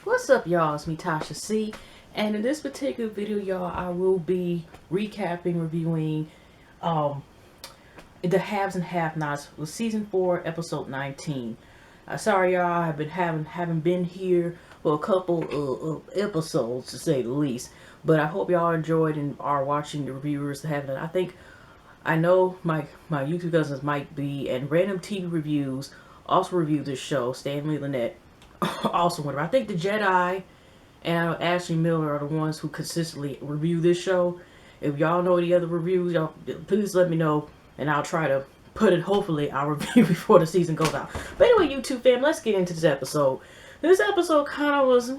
What's up, y'all? It's me, Tasha C. And in this particular video, y'all, I will be recapping, reviewing um, the Haves and Have-Nots with Season 4, Episode 19. Sorry, y'all, I've been haven't been here for a couple of episodes, to say the least. But I hope y'all enjoyed and are watching the reviewers that have it. I know my YouTube cousins Mike B and Random TV Reviews also reviewed this show. Stanley Lynette also whatever. I think the Jedi and Ashley Miller are the ones who consistently review this show. If y'all know any other reviews, y'all please let me know, and I'll try to put it. Hopefully, I'll review before the season goes out. But anyway, YouTube fam, let's get into this episode. This episode kind of was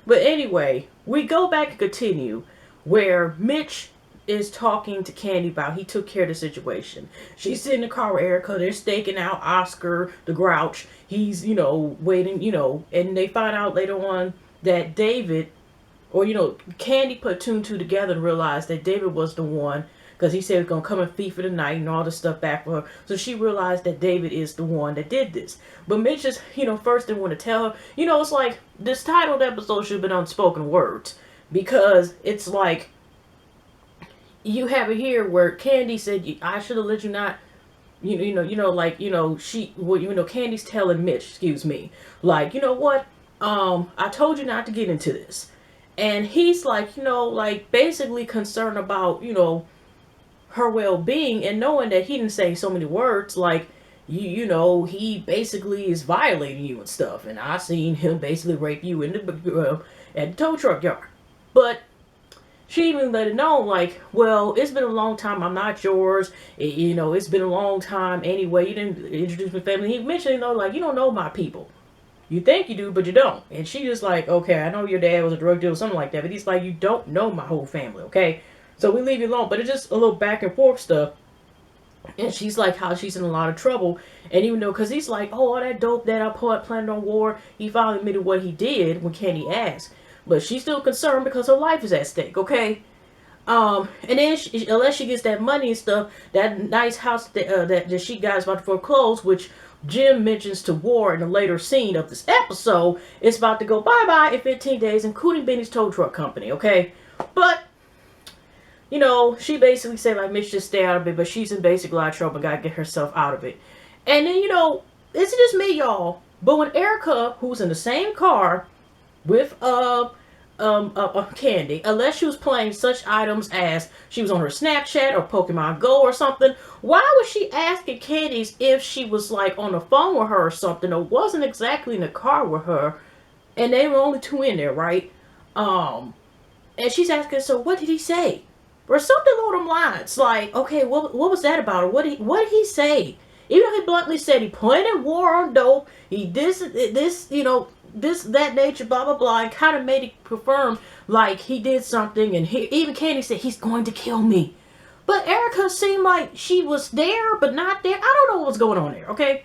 But anyway, we go back and continue where Mitch is talking to Kandi about he took care of the situation. She's sitting in the car with Erica. They're staking out Oscar the Grouch. He's, waiting, and they find out later on that David, or, Kandi put two and two together and realized that David was the one, because he said he was going to come and feed for the night and all this stuff back for her. So she realized that David is the one that did this. But Mitch just, first didn't want to tell her. It's like this title of the episode should have been Unspoken Words, because it's like, you have it here where Kandi said, I should have let you not, Candi's telling Mitch, excuse me, like, you know what, I told you not to get into this. And he's like, basically concerned about, her well-being, and knowing that he didn't say so many words, like, he basically is violating you and stuff. And I seen him basically rape you in the, at the tow truck yard. But she even let it know, like, well, it's been a long time. I'm not yours. It's been a long time anyway. You didn't introduce my family. He mentioned, like, you don't know my people. You think you do, but you don't. And she just like, okay, I know your dad was a drug dealer, something like that. But he's like, you don't know my whole family, okay? So we leave you alone. But it's just a little back and forth stuff. And she's like, how she's in a lot of trouble. And even though, because he's like, oh, all that dope that I planned on war, he finally admitted what he did when Kandi asked. But she's still concerned because her life is at stake, okay? And then unless she gets that money and stuff, that nice house that she got is about to foreclose, which Jim mentions to War in a later scene of this episode, it's about to go bye-bye in 15 days, including Benny's tow truck company, okay? But, she basically said, like, Mitch, just stay out of it, but she's in basically a lot of trouble and gotta get herself out of it. And then, it's just me, y'all, but when Erica, who's in the same car with Kandi, unless she was playing such items as she was on her Snapchat or Pokemon Go or something, why was she asking Candice if she was like on the phone with her or something, or wasn't exactly in the car with her, and they were only two in there, right? And she's asking, so what did he say? Or something along them lines, like, okay, what was that about? Or what did he say? Even though he bluntly said he planted war on dope, he this, that nature, blah, blah, blah, and kind of made it confirm, like, he did something, and even Kandi said, he's going to kill me. But Erica seemed like she was there, but not there. I don't know what was going on there, okay?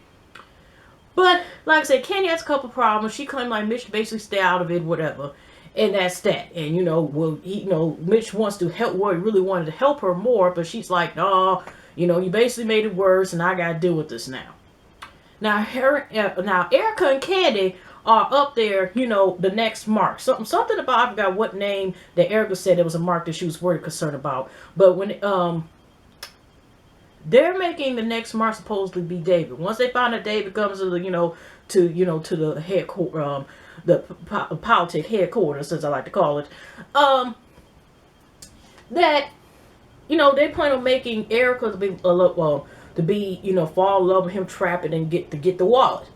But, like I said, Kandi has a couple problems. She claimed, like, Mitch basically stay out of it, whatever. And that's that. And, Mitch wants to help, well, he really wanted to help her more, but she's like, no, you basically made it worse, and I got to deal with this now. Now, Erica and Kandi are up there, the next mark. Something about, I forgot what name that Erica said it was a mark that she was worried concerned about. But when they're making the next mark supposedly be David. Once they find that David comes to the, to the headquarters, the politic headquarters, as I like to call it, that, they plan on making Erica to be fall in love with him, trap it, and get the wallet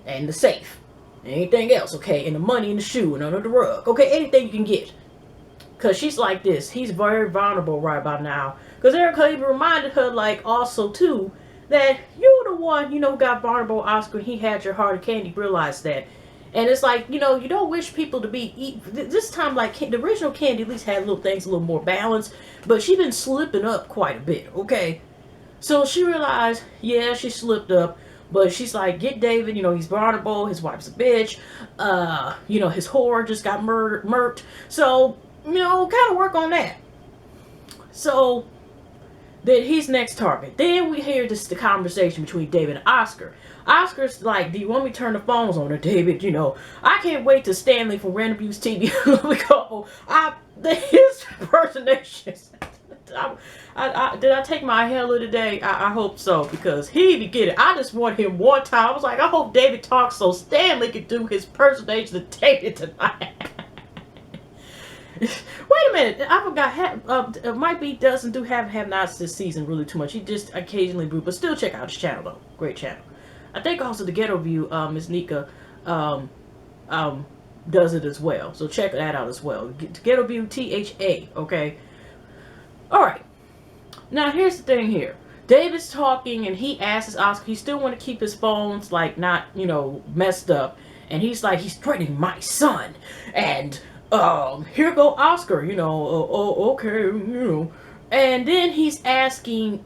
and the safe. Anything else, okay? And the money in the shoe and under the rug. Okay, anything you can get. Because she's like this. He's very vulnerable right about now. Because Erica even reminded her, like, also, too, that you're the one, got vulnerable, Oscar. He had your heart, and Kandi realized that. And it's like, you don't wish people to be... This time, like, the original Kandi at least had little things a little more balanced. But she's been slipping up quite a bit, okay? So she realized, yeah, she slipped up. But she's like, get David, he's vulnerable, his wife's a bitch, his whore just got murked. So, kind of work on that. So, then he's next target. Then we hear the conversation between David and Oscar. Oscar's like, do you want me to turn the phones on? Or David, I can't wait to Stanley from Random Views TV. His impersonations. Did I take my hella today? I hope so, because he be getting. I just want him one time. I was like, I hope David talks so Stanley could do his impersonation of David tonight. Wait a minute, I forgot. Mike B doesn't do have nots this season really too much. He just occasionally brew, but still check out his channel though. Great channel. I think also the Ghetto View, Miss Nika, does it as well. So check that out as well. Ghetto View THA. Okay. All right. Now here's the thing here. David's talking and he asks Oscar. He still want to keep his phones like not messed up, and he's like he's threatening my son and. Here go Oscar, okay, and then he's asking,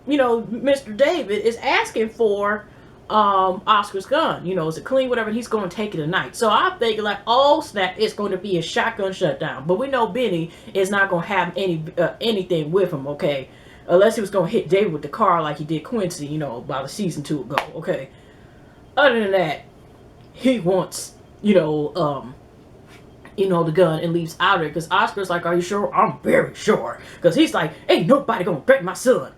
Mr. David is asking for, Oscar's gun, is it clean, whatever, and he's going to take it tonight. So I'm thinking like, oh snap, it's going to be a shotgun shutdown, but we know Benny is not going to have anything with him, okay, unless he was going to hit David with the car like he did Quincy, about a season 2 ago, okay. Other than that, he wants, the gun and leaves out of it because Oscar's like, are you sure? I'm very sure. Because he's like, ain't nobody gonna threaten my son.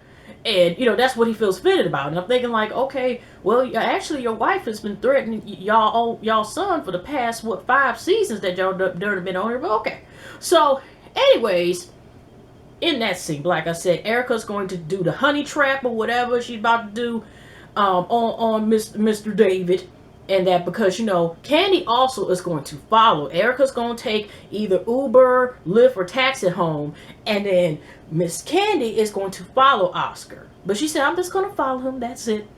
And, that's what he feels fitted about. And I'm thinking like, okay, well, actually your wife has been threatening y'all son for the past, 5 seasons that y'all done been on here. But okay. So, anyways, in that scene, like I said, Erica's going to do the honey trap or whatever she's about to do on Mr. David. And that because, Kandi also is going to follow. Erica's going to take either Uber, Lyft, or taxi home. And then Miss Kandi is going to follow Oscar. But she said, I'm just going to follow him. That's it.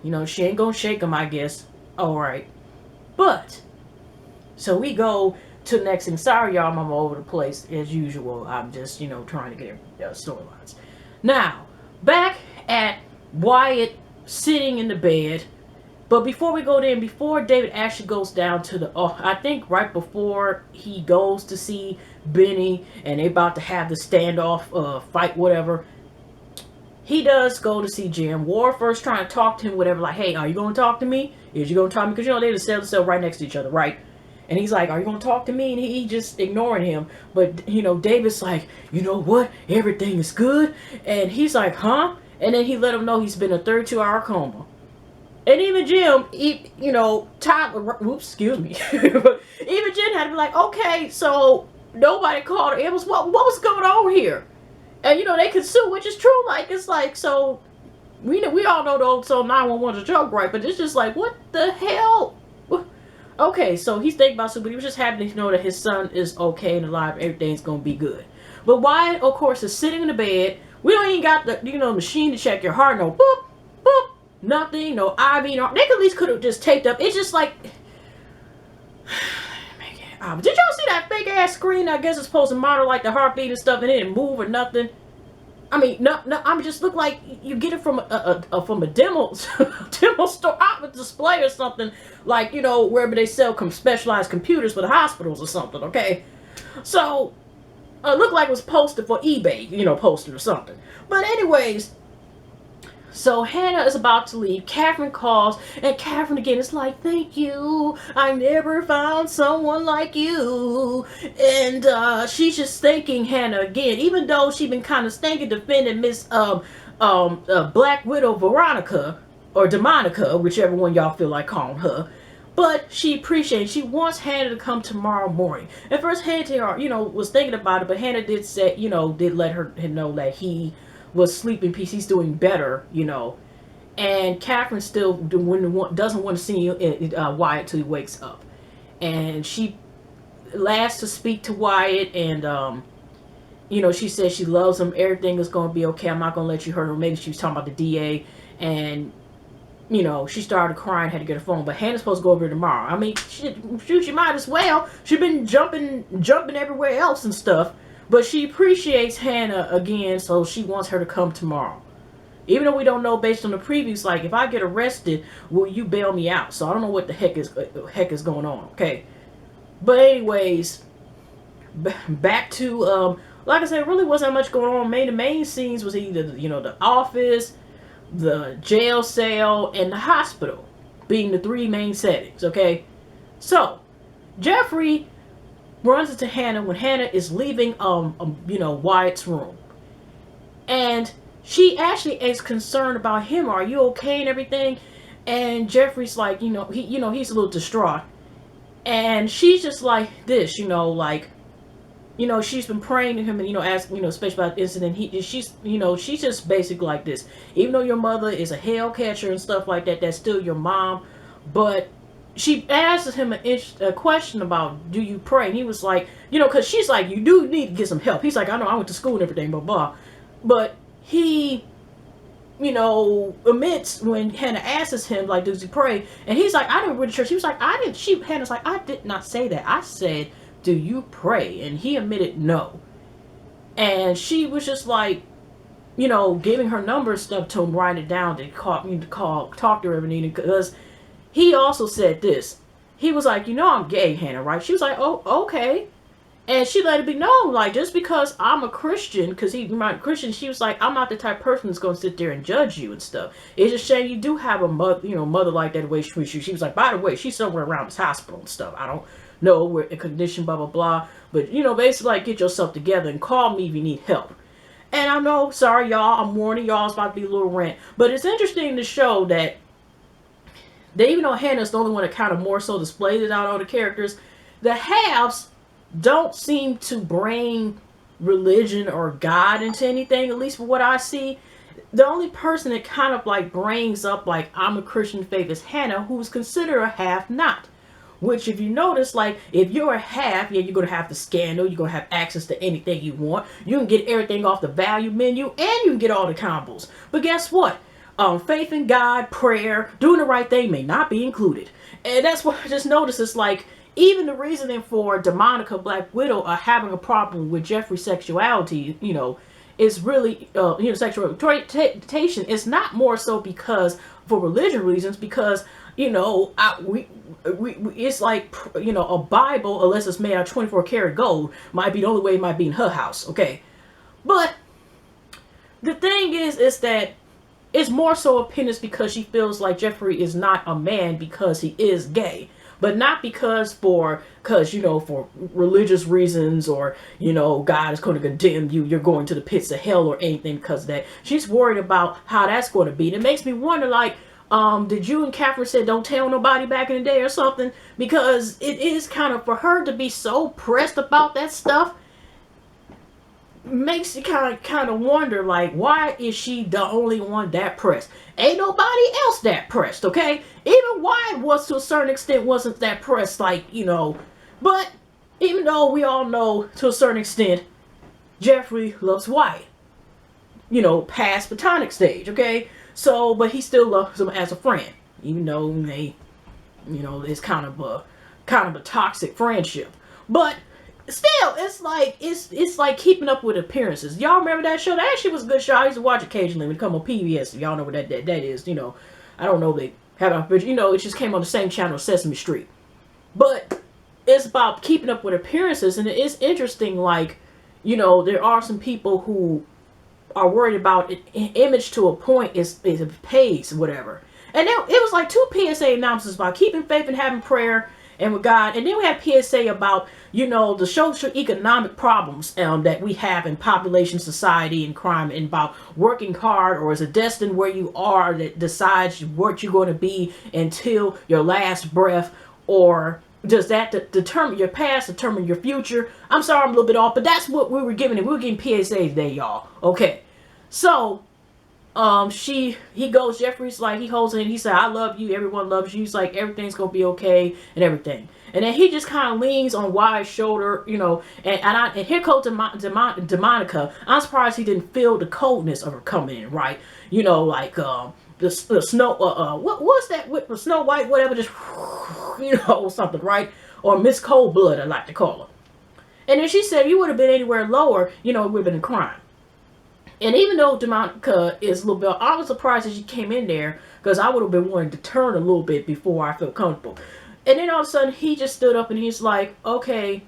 She ain't going to shake him, I guess. All right. But, so we go to the next thing. Sorry, y'all, I'm all over the place as usual. I'm just, trying to get storylines. Now, back at Wyatt sitting in the bed. But before we go there, before David actually goes down to I think right before he goes to see Benny and they about to have the standoff, fight, whatever, he does go to see Jim. War first trying to talk to him, whatever, like, hey, are you going to talk to me? Is you going to talk to me? Because, they just sell right next to each other, right? And he's like, are you going to talk to me? And he just ignoring him. But, David's like, you know what? Everything is good. And he's like, huh? And then he let him know he's been in a 32-hour coma. And even Jim, Tyler, whoops, excuse me. Even Jim had to be like, okay, so nobody called her. It was, what was going on here? And, they could sue, which is true. Like, it's like, so, we all know the old so 911 is a joke, right? But it's just like, what the hell? Okay, so he's thinking about suing, but he was just happy to know that his son is okay and alive. Everything's going to be good. But Wyatt, of course, is sitting in the bed. We don't even got the, machine to check your heart. No, boop, boop. Nothing, no IV, no. They at least could have just taped up. It's just like, did y'all see that fake ass screen? I guess it's supposed to monitor like the heartbeat and stuff, and it didn't move or nothing. I mean, no. I just look like you get it from a demo store, out with display or something, like wherever they sell specialized computers for the hospitals or something. Okay, so it looked like it was posted for eBay, posted or something. But anyways. So Hannah is about to leave. Catherine calls, and Catherine again is like, thank you. I never found someone like you. And she's just thanking Hannah again, even though she's been kind of stinking defending Miss Black Widow Veronica, or Demonica, whichever one y'all feel like calling her. But she appreciates, she wants Hannah to come tomorrow morning. At first Hannah, was thinking about it, but Hannah did say, did let her know that he was sleeping peace, he's doing better, and Catherine still doesn't want to see Wyatt till he wakes up, and she asks to speak to Wyatt, and she says she loves him, everything is going to be okay, I'm not going to let you hurt her. Maybe she was talking about the DA, and she started crying, had to get her phone, but Hannah's supposed to go over here tomorrow. I mean, she might as well. She's been jumping everywhere else and stuff. But she appreciates Hannah again, so she wants her to come tomorrow. Even though we don't know based on the previews, like, if I get arrested, will you bail me out? So I don't know what the heck is going on, okay? But anyways, back to, like I said, really wasn't much going on. The main scenes was either, the office, the jail cell, and the hospital being the three main settings, okay? So, Geoffrey runs into Hanna when Hanna is leaving, Wyatt's room. And she actually is concerned about him. Are you okay and everything? And Geoffrey's like, he's a little distraught. And she's just like this, she's been praying to him and, asking, especially about the incident. She's just basically like this. Even though your mother is a hell catcher and stuff like that, that's still your mom. But she asks him a question about, do you pray? And he was like, because she's like, you do need to get some help. He's like, I know, I went to school and everything, blah, blah. But he, admits when Hanna asks him, like, does he pray? And he's like, I didn't go to church. He was like, Hannah's like, I did not say that. I said, do you pray? And he admitted no. And she was just like, giving her number and stuff to him, writing it down to talk to her every evening, because he also said this. He was like, I'm gay, Hanna, right? She was like, oh, okay. And she let it be known, like, just because I'm a Christian, because he's not Christian, she was like, I'm not the type of person that's going to sit there and judge you and stuff. It's a shame you do have a mother like that, the way she treats you. She was like, by the way, she's somewhere around this hospital and stuff. I don't know where a condition, blah, blah, blah. But, basically, like, get yourself together and call me if you need help. And I know, sorry, y'all, I'm warning y'all, it's about to be a little rant. But it's interesting to show that even though Hannah's the only one that kind of more so displays it out all the characters, the halves don't seem to bring religion or God into anything, at least for what I see. The only person that kind of like brings up like I'm a Christian faith is Hanna, who's considered a half-not. Which, if you notice, like, if you're a half, yeah, you're going to have the scandal, you're going to have access to anything you want, you can get everything off the value menu, and you can get all the combos. But guess what? Faith in God, prayer, doing the right thing may not be included. And that's what I just noticed. It's like, even the reasoning for Demonica, Black Widow, having a problem with Geoffrey's sexuality, is really, sexual orientation. It's not more so because, for religion reasons, because, it's like, a Bible, unless it's made out of 24 karat gold, might be the only way it might be in her house, okay? But the thing is that it's more so opinions because she feels like Geoffrey is not a man because he is gay. But not because for religious reasons or, God is going to condemn you, you're going to the pits of hell or anything because of that. She's worried about how that's going to be. And it makes me wonder, like, did you and Catherine say don't tell nobody back in the day or something? Because it is kind of, for her to be so pressed about that stuff, makes you kind of wonder, like, why is she the only one that pressed? Ain't nobody else that pressed, okay? Even Wyatt was, to a certain extent, wasn't that pressed, like, But even though we all know, to a certain extent, Geoffrey loves Wyatt, past platonic stage, okay? So, but he still loves him as a friend, even though they, it's kind of a toxic friendship. But still, it's like keeping up with appearances. Y'all remember that show? That actually was a good show. I used to watch occasionally when it come on PBS. Y'all know what that is. I don't know if they have it, but it just came on the same channel, Sesame Street. But it's about keeping up with appearances, and it is interesting. Like, there are some people who are worried about image to a point is pays whatever. And then it was like 2 PSA announcements about keeping faith and having prayer and with God. And then we had PSA about, the social economic problems that we have in population, society, and crime, and about working hard, or is it destined where you are that decides what you're going to be until your last breath, or does that determine your past, determine your future? I'm sorry, I'm a little bit off, but that's what we were giving it. We were getting PSAs today, y'all. Okay. So, he goes, Geoffrey's like, he holds it and he said, I love you, everyone loves you. He's like, everything's gonna be okay and everything. And then he just kind of leans on Wyatt's shoulder, and here comes Demonica. I'm surprised he didn't feel the coldness of her coming in, right? Like, the Snow, what was that with Snow White, whatever, just, something, right? Or Miss Cold Blood, I like to call her. And then she said, you would have been anywhere lower, it would have been a crime. And even though Demonica is a little bit, I was surprised that she came in there, because I would have been wanting to turn a little bit before I felt comfortable. And then all of a sudden, he just stood up and he's like, okay,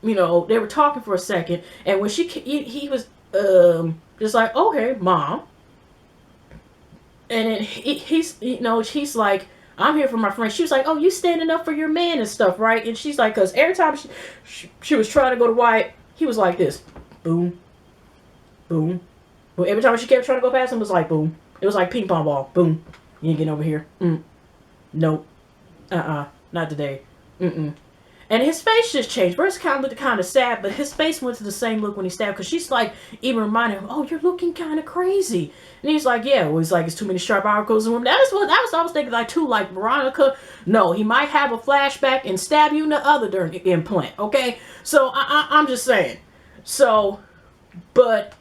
they were talking for a second. And when he was just like, okay, Mom. And then he's like, I'm here for my friend. She was like, oh, you standing up for your man and stuff, right? And she's like, because every time she was trying to go to Wyatt, he was like this. Boom. Boom. But every time she kept trying to go past him, it was like, boom. It was like ping pong ball. Boom. You ain't getting over here. Nope. Not today. And his face just changed. First, kind of looked kind of sad, but his face went to the same look when he stabbed. Because she's like, even reminding him, oh, you're looking kind of crazy. And he's like, yeah. Well, he's like, it's too many sharp articles in him. That was I was thinking, like, too, like, Veronica. No, he might have a flashback and stab you in the other darn implant. Okay? So, I'm just saying. So, but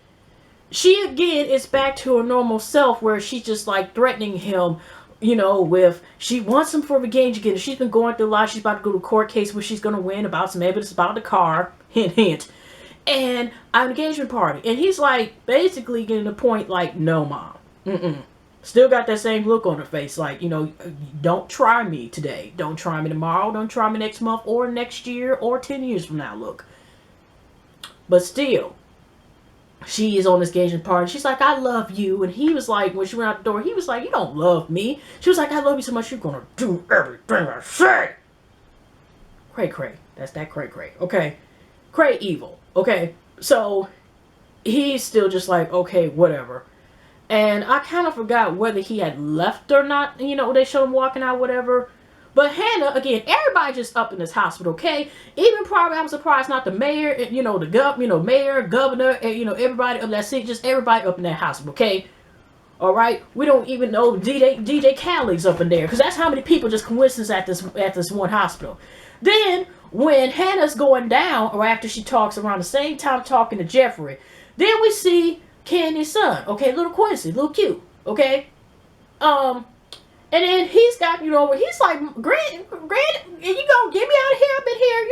she, again, is back to her normal self where she's just, like, threatening him, with, she wants him for revenge again. She's been going through a lot. She's about to go to a court case where she's going to win about some evidence about the car. Hint, hint. And an engagement party. And he's, like, basically getting the point, like, no, Mom. Still got that same look on her face. Like, don't try me today. Don't try me tomorrow. Don't try me next month or next year or 10 years from now. Look. But still, she is on this engagement party. She's like, I love you. And he was like, when she went out the door, he was like, you don't love me. She was like, I love you so much, you're going to do everything I say. Cray. That's that cray. Okay. Cray evil. Okay. So, he's still just like, okay, whatever. And I kind of forgot whether he had left or not. They showed him walking out, whatever. But Hanna, again, everybody just up in this hospital, okay? Even probably, I'm surprised not the mayor, the mayor, governor, and, everybody up that city, just everybody up in that hospital, okay? All right? We don't even know DJ Khaled's up in there, because that's how many people just coincidence at this one hospital. Then, when Hannah's going down, or after she talks around the same time talking to Geoffrey, then we see Kandi's son, okay? Little Quincy, little cute, okay? And then he's got, where he's like, Grant, you gonna get me out of here? I've been here,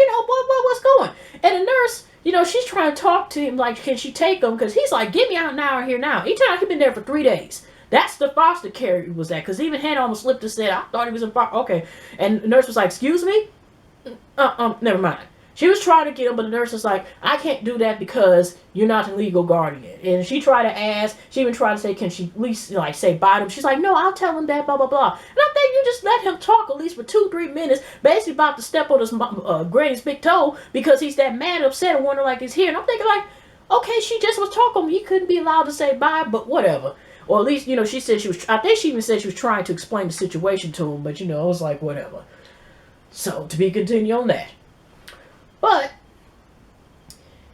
what's going? And the nurse, she's trying to talk to him, like, can she take him? Because he's like, get me out now, here now. He told he's been there for 3 days. That's the foster care he was at. Because even Hanna almost slipped and said, I thought he was in foster. Okay. And the nurse was like, excuse me? Never mind. She was trying to get him, but the nurse was like, I can't do that because you're not a legal guardian. And she tried to ask, she even tried to say, can she at least, say bye to him? She's like, no, I'll tell him that, blah, blah, blah. And I think you just let him talk at least for 2-3 minutes, basically about to step on his granny's big toe because he's that mad, upset, and wondering like he's here. And I'm thinking like, okay, she just was talking. He couldn't be allowed to say bye, but whatever. Or at least, she said I think she even said she was trying to explain the situation to him, but, it was like, whatever. So, to be continued on that. But,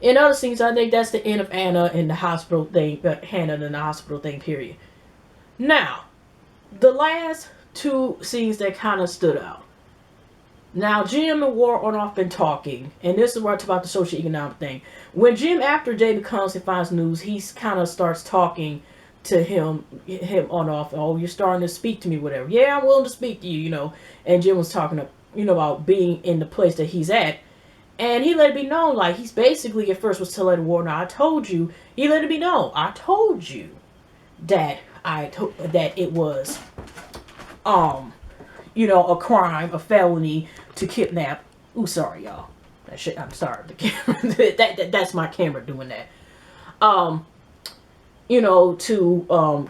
in other scenes, I think that's the end of Hanna in the hospital thing, Hanna in the hospital thing, period. Now, the last 2 scenes that kind of stood out. Now, Jim and War on off been talking, and this is where I talk about the socioeconomic thing. When Jim, after David comes and finds news, he kind of starts talking to him on off. Oh, you're starting to speak to me, whatever. Yeah, I'm willing to speak to you, And Jim was talking, about being in the place that he's at. And he let it be known, like, he's basically at first was telling Warner, I told you. He let it be known, I told you that that it was, a crime, a felony to kidnap. Ooh, sorry, y'all. That shit, I'm sorry. The camera, that's my camera doing that. To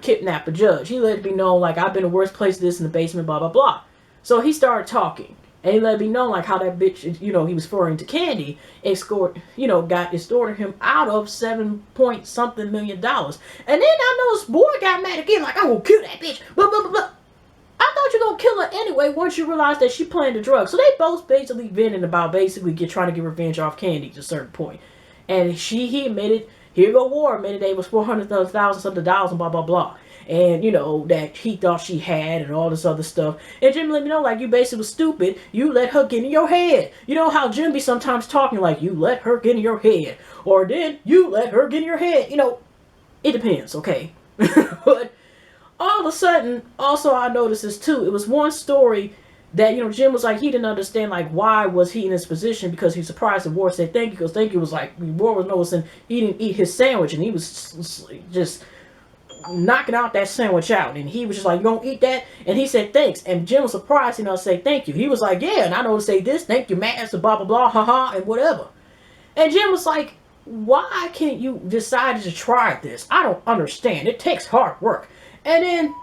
kidnap a judge. He let it be known, like, I've been in the worst place, this in the basement, blah, blah, blah. So he started talking. And he let me know, like, how that bitch, he was referring to Kandi, extorted him out of $7-point-something million. And then I know this boy got mad again, like, I'm gonna kill that bitch, blah, blah, blah, blah. I thought you were gonna kill her anyway once you realized that she planned the drugs. So they both basically venting about trying to get revenge off Kandi to a certain point. And he admitted, here go War, admitted they was $400,000 something dollars and blah, blah, blah. And, that he thought she had and all this other stuff. And Jim let me know, like, you basically was stupid. You let her get in your head. You know how Jim be sometimes talking like, you let her get in your head. Or then, you let her get in your head. It depends, okay? But all of a sudden, also I noticed this too. It was one story that, Jim was like, he didn't understand, like, why was he in this position, because he was surprised that War said thank you, because thank you was like, War was noticing he didn't eat his sandwich, and he was just knocking out that sandwich out, and he was just like, you gonna eat that? And he said thanks, and Jim was surprised, say thank you. He was like, yeah, and I know to say this, thank you, master, blah blah blah, haha, and whatever. And Jim was like, why can't you decide to try this? I don't understand. It takes hard work. And then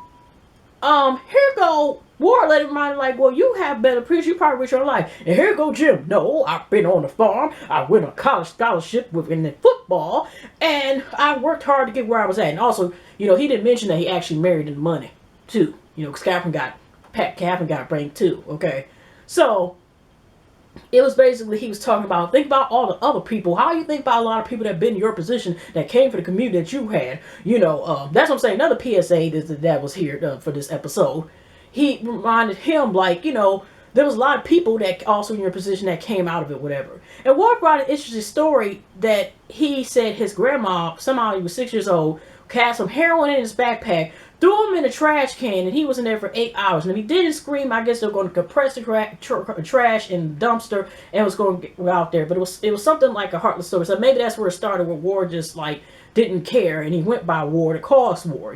here go War let him mind like, well, you have better preach, you probably with your life. And here go Jim. No, I've been on the farm. I went on a college scholarship within the football, and I worked hard to get where I was at. And also, he didn't mention that he actually married in money too. Because Catherine got brain too. Okay, so it was basically he was talking about, think about all the other people. How you think about a lot of people that have been in your position that came for the community that you had. That's what I'm saying. Another PSA that was here for this episode. He reminded him, like, there was a lot of people that also in your position that came out of it, whatever. And Ward brought an interesting story that he said his grandma, somehow he was 6 years old, had some heroin in his backpack, threw him in a trash can, and he was in there for 8 hours. And if he didn't scream, I guess they were going to compress the trash in the dumpster and was going to get out there. But it was something like a heartless story. So maybe that's where it started, where Ward just, like, didn't care, and he went by Ward, it caused War,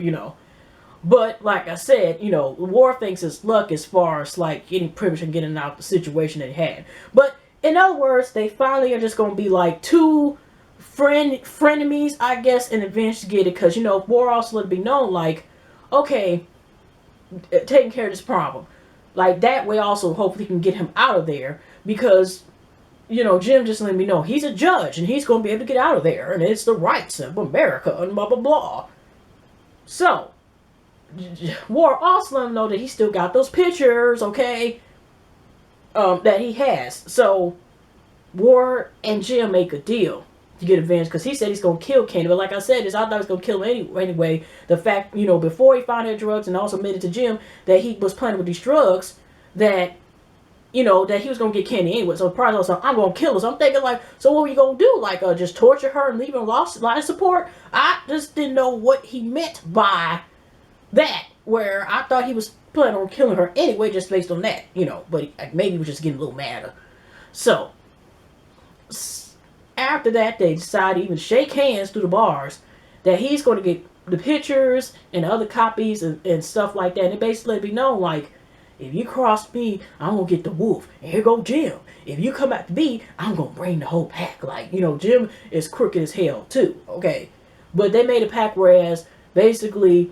But, like I said, War thinks it's luck as far as, like, getting privilege and getting out the situation they had. But, in other words, they finally are just going to be, like, two frenemies, I guess, and eventually get it. Because, War also let it be known, like, okay, taking care of this problem. Like, that way also, hopefully, can get him out of there. Because, Jim just let me know he's a judge, and he's going to be able to get out of there. And it's the rights of America, and blah, blah, blah. So, War also let him know that he still got those pictures, okay, that he has. So, War and Jim make a deal to get revenge, because he said he's going to kill Kandi. But like I said, I thought he was going to kill him anyway. The fact, before he found out drugs and also admitted to Jim that he was playing with these drugs, that, that he was going to get Kandi anyway. So, probably also, I'm going to kill her. So, I'm thinking, like, so what were you going to do? Like, just torture her and leave her life support? I just didn't know what he meant by that, where I thought he was planning on killing her anyway, just based on that, but maybe he was just getting a little madder. So, after that, they decide to even shake hands through the bars, that he's going to get the pictures and other copies and stuff like that. And it basically let me know, like, if you cross me, I'm going to get the wolf. And here go Jim. If you come after me, I'm going to bring the whole pack. Like, Jim is crooked as hell, too. Okay. But they made a pact, whereas, basically,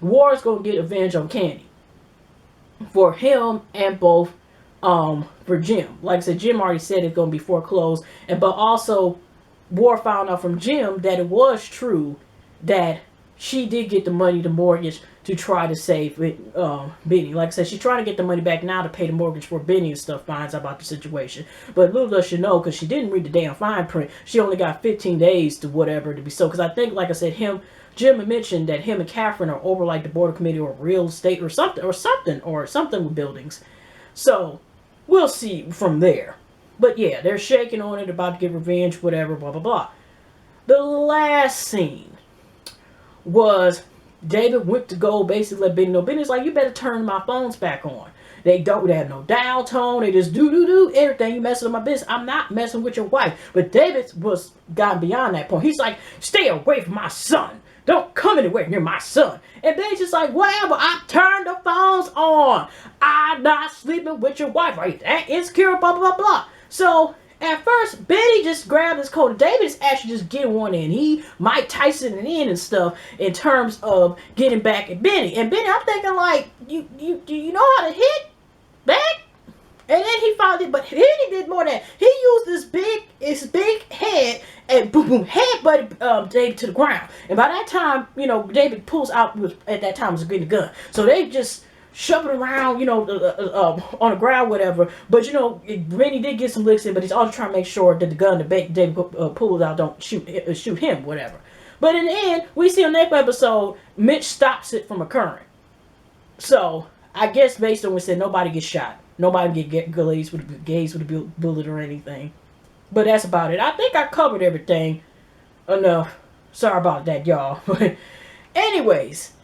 War is going to get revenge on Kandi for him and both for Jim. Like I said, Jim already said it's going to be foreclosed, but also War found out from Jim that it was true that she did get the money, the mortgage, to try to save Benny. Like I said, she's trying to get the money back now to pay the mortgage for Benny and stuff. Finds out about the situation, but little does she know, because she didn't read the damn fine print, she only got 15 days to whatever to be sold. Because I think, like I said, Jim mentioned that him and Catherine are over, like, the board committee or real estate or something with buildings. So we'll see from there. But yeah, they're shaking on it, about to get revenge, whatever, blah blah blah. The last scene was David went to go basically let Benny know. Benny's like, you better turn my phones back on. They have no dial tone. They just do everything. You messing with my business. I'm not messing with your wife. But David was gotten beyond that point. He's like, stay away from my son. Don't come anywhere near my son. And Benny's just like, whatever, I turned the phones on. I'm not sleeping with your wife. Are you that insecure? Blah, blah, blah. So, at first, Benny just grabbed his coat. David's actually just getting one in. He Mike Tyson it in and stuff in terms of getting back at Benny. And Benny, I'm thinking, like, do you know how to hit back? And then he found it, but then he did more than that. He used his big head and boom, headbutted David to the ground. And by that time, David pulls out, at that time was getting the gun. So they just shove it around, on the ground, whatever. But, Benny did get some licks in, but he's also trying to make sure that the gun that David pulls out don't shoot him, whatever. But in the end, we see on the next episode, Mitch stops it from occurring. So, I guess based on what we said, nobody gets shot. Nobody get gazed with a bullet or anything. But that's about it. I think I covered everything enough. Sorry about that, y'all. But anyways,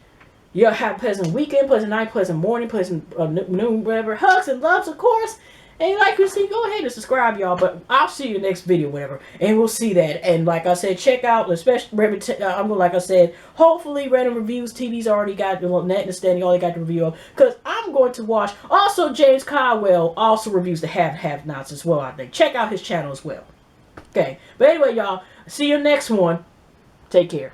y'all have a pleasant weekend, pleasant night, pleasant morning, pleasant noon, whatever. Hugs and loves, of course. And like we see, go ahead and subscribe, y'all. But I'll see you in the next video, whatever. And we'll see that. And like I said, check out, especially, like I said, hopefully Random Reviews TV's already got the net and standing, already got the review of. Because I'm going to watch. Also, James Caldwell also reviews the Have-Nots as well, I think. Check out his channel as well. Okay. But anyway, y'all, see you next one. Take care.